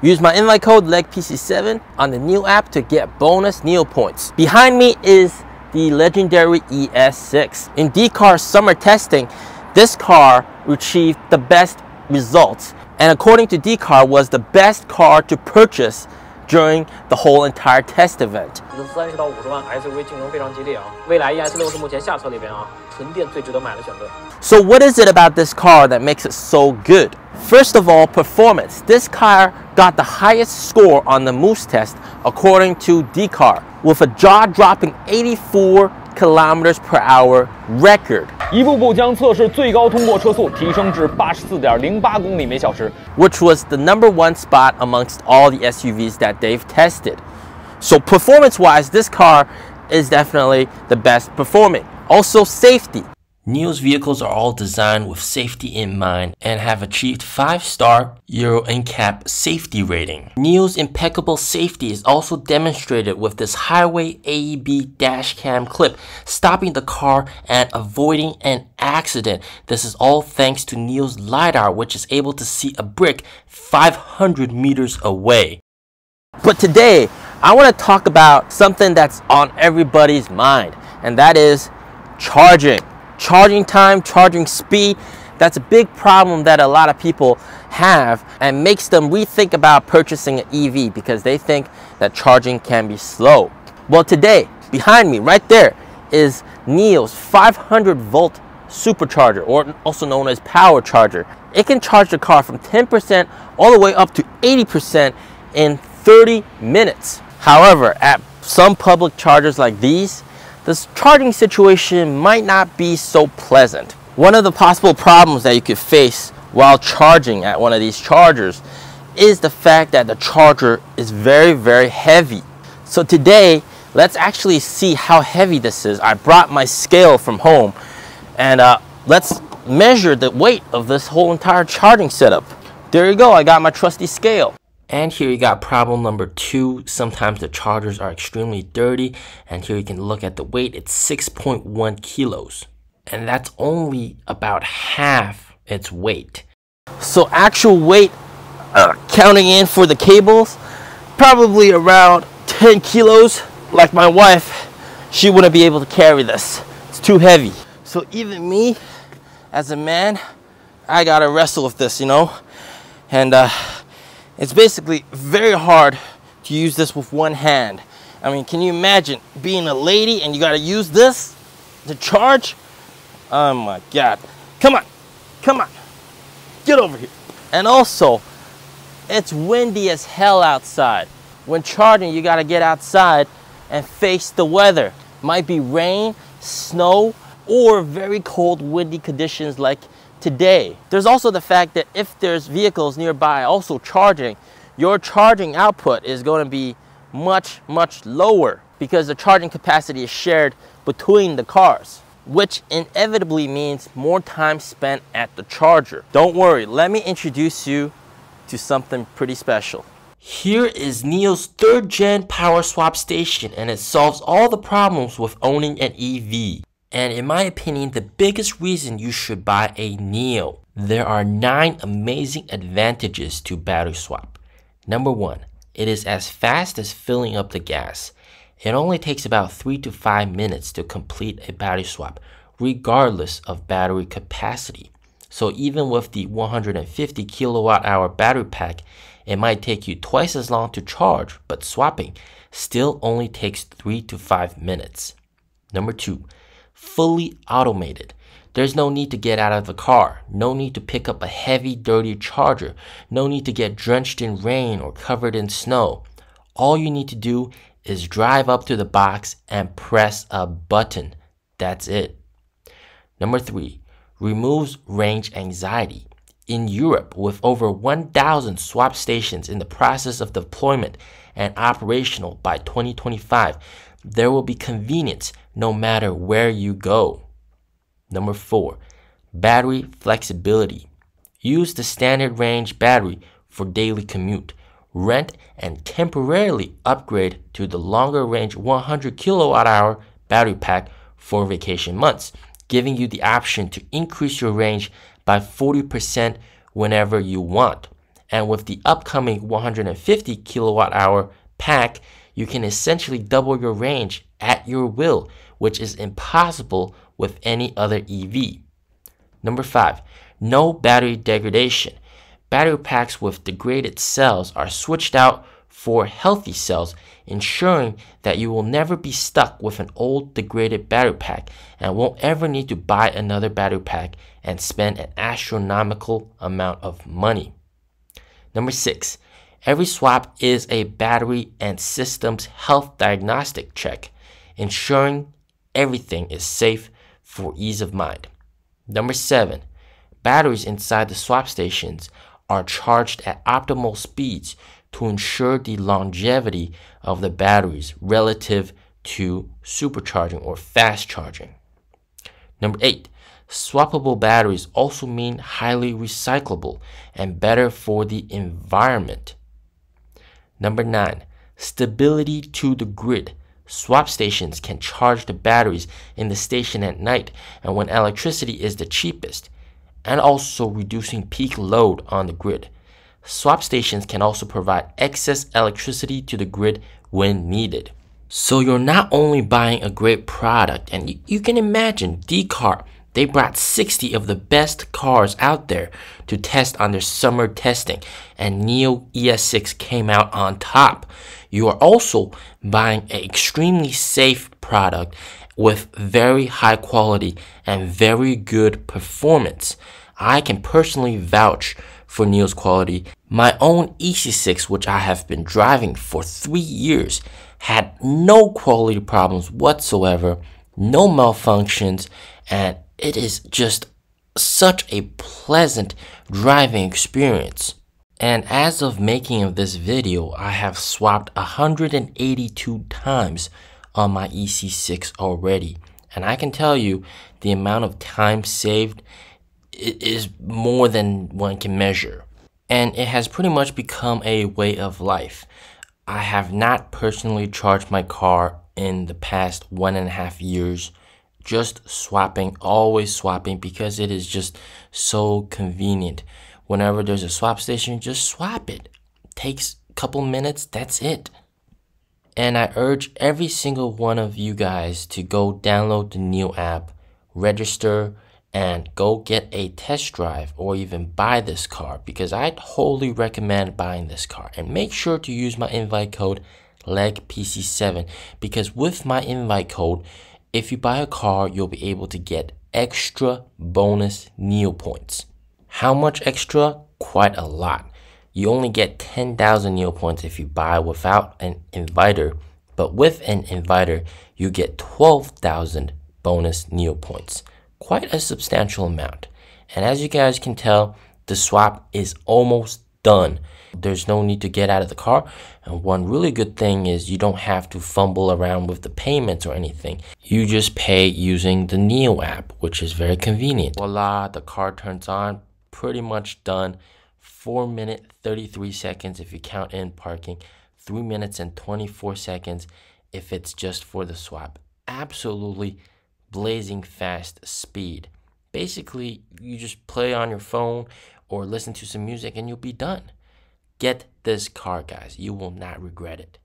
Use my invite code LEGPC7 on the NIO app to get bonus NIO points. Behind me is the legendary ES6. In DCAR summer testing, this car achieved the best results, and according to DCAR was the best car to purchase during the whole entire test event. 30到50万 SUV 竞争非常激烈啊，未来 ES6 是目前下车里边啊纯电最值得买的选择。So what is it about this car that makes it so good? First of all, performance. This car got the highest score on the Moose test according to DCAR, with a jaw-dropping 84 kilometers per hour record. 一步步将测试最高通过车速提升至84.08公里每小时 which was the #1 spot amongst all the SUVs that they've tested. So performance-wise, this car is definitely the best performing. Also, safety. NIO's vehicles are all designed with safety in mind and have achieved 5-star Euro NCAP safety rating. NIO's impeccable safety is also demonstrated with this highway AEB dash cam clip, stopping the car and avoiding an accident. This is all thanks to NIO's LiDAR, which is able to see a brick 500 meters away. But today, I want to talk about something that's on everybody's mind, and that is charging. Charging time, charging speed, that's a big problem that a lot of people have and makes them rethink about purchasing an EV because they think that charging can be slow. Well, today, behind me, right there, is NIO's 500-volt supercharger, or also known as power charger. It can charge the car from 10% all the way up to 80% in 30 minutes. However, at some public chargers like these, this charging situation might not be so pleasant. One of the possible problems that you could face while charging at one of these chargers is the fact that the charger is very, very heavy. So today, let's actually see how heavy this is. I brought my scale from home, and let's measure the weight of this whole entire charging setup. There you go, I got my trusty scale. And here you got problem number 2. Sometimes the chargers are extremely dirty, and here you can look at the weight. It's 6.1 kilos, and that's only about half its weight. So actual weight, counting in for the cables, probably around 10 kilos. Like my wife, she wouldn't be able to carry this. It's too heavy. So even me, as a man, I gotta wrestle with this, you know? And it's basically very hard to use this with one hand. I mean, can you imagine being a lady and you gotta use this to charge? Oh my God. Come on, come on, get over here. And also, it's windy as hell outside. When charging, you gotta get outside and face the weather. Might be rain, snow, or very cold, windy conditions like today. There's also the fact that if there's vehicles nearby also charging, your charging output is going to be much lower because the charging capacity is shared between the cars, which inevitably means more time spent at the charger. Don't worry, let me introduce you to something pretty special. Here is NIO's 3rd gen power swap station, and it solves all the problems with owning an EV. And in my opinion, the biggest reason you should buy a NIO. There are 9 amazing advantages to battery swap. Number 1, it is as fast as filling up the gas. It only takes about 3 to 5 minutes to complete a battery swap, regardless of battery capacity. So even with the 150 kilowatt hour battery pack, it might take you twice as long to charge, but swapping still only takes 3 to 5 minutes. Number 2, fully automated. There's no need to get out of the car, no need to pick up a heavy, dirty charger, no need to get drenched in rain or covered in snow. All you need to do is drive up to the box and press a button. That's it. Number 3, removes range anxiety. In Europe, with over 1,000 swap stations in the process of deployment and operational by 2025, there will be convenience no matter where you go. Number 4, battery flexibility. Use the standard range battery for daily commute. Rent and temporarily upgrade to the longer range 100 kilowatt hour battery pack for vacation months, giving you the option to increase your range by 40% whenever you want. And with the upcoming 150 kilowatt hour pack, you can essentially double your range at your will, which is impossible with any other EV. Number 5, no battery degradation. Battery packs with degraded cells are switched out for healthy cells, ensuring that you will never be stuck with an old degraded battery pack and won't ever need to buy another battery pack and spend an astronomical amount of money. Number 6, every swap is a battery and systems health diagnostic check, ensuring everything is safe for ease of mind. Number 7, batteries inside the swap stations are charged at optimal speeds to ensure the longevity of the batteries relative to supercharging or fast charging. Number 8, swappable batteries also mean highly recyclable and better for the environment. Number 9, stability to the grid. Swap stations can charge the batteries in the station at night and when electricity is the cheapest, and also reducing peak load on the grid. Swap stations can also provide excess electricity to the grid when needed. So you're not only buying a great product, and you can imagine D-Car, they brought 60 of the best cars out there to test on their summer testing, and NIO ES6 came out on top. You are also buying an extremely safe product with very high quality and very good performance. I can personally vouch for NIO's quality. My own ES6, which I have been driving for 3 years, had no quality problems whatsoever, no malfunctions, and it is just such a pleasant driving experience. And as of making of this video, I have swapped 182 times on my ES6 already. And I can tell you the amount of time saved is more than one can measure. And it has pretty much become a way of life. I have not personally charged my car in the past 1.5 years. Just swapping, always swapping, because it is just so convenient. Whenever there's a swap station, just swap it. Takes a couple minutes, that's it. And I urge every single one of you guys to go download the NIO app, register, and go get a test drive or even buy this car, because I wholly recommend buying this car. And make sure to use my invite code LEGPC7, because with my invite code, if you buy a car, you'll be able to get extra bonus NIO points. How much extra? Quite a lot. You only get 10,000 NIO points if you buy without an inviter, but with an inviter, you get 12,000 bonus NIO points. Quite a substantial amount. And as you guys can tell, the swap is almost done. There's no need to get out of the car. And one really good thing is you don't have to fumble around with the payments or anything. You just pay using the NIO app, which is very convenient. Voila, the car turns on. Pretty much done. 4 minutes 33 seconds if you count in parking. 3 minutes and 24 seconds if it's just for the swap. Absolutely blazing fast speed. Basically, you just play on your phone or listen to some music and you'll be done. Get this car, guys. You will not regret it.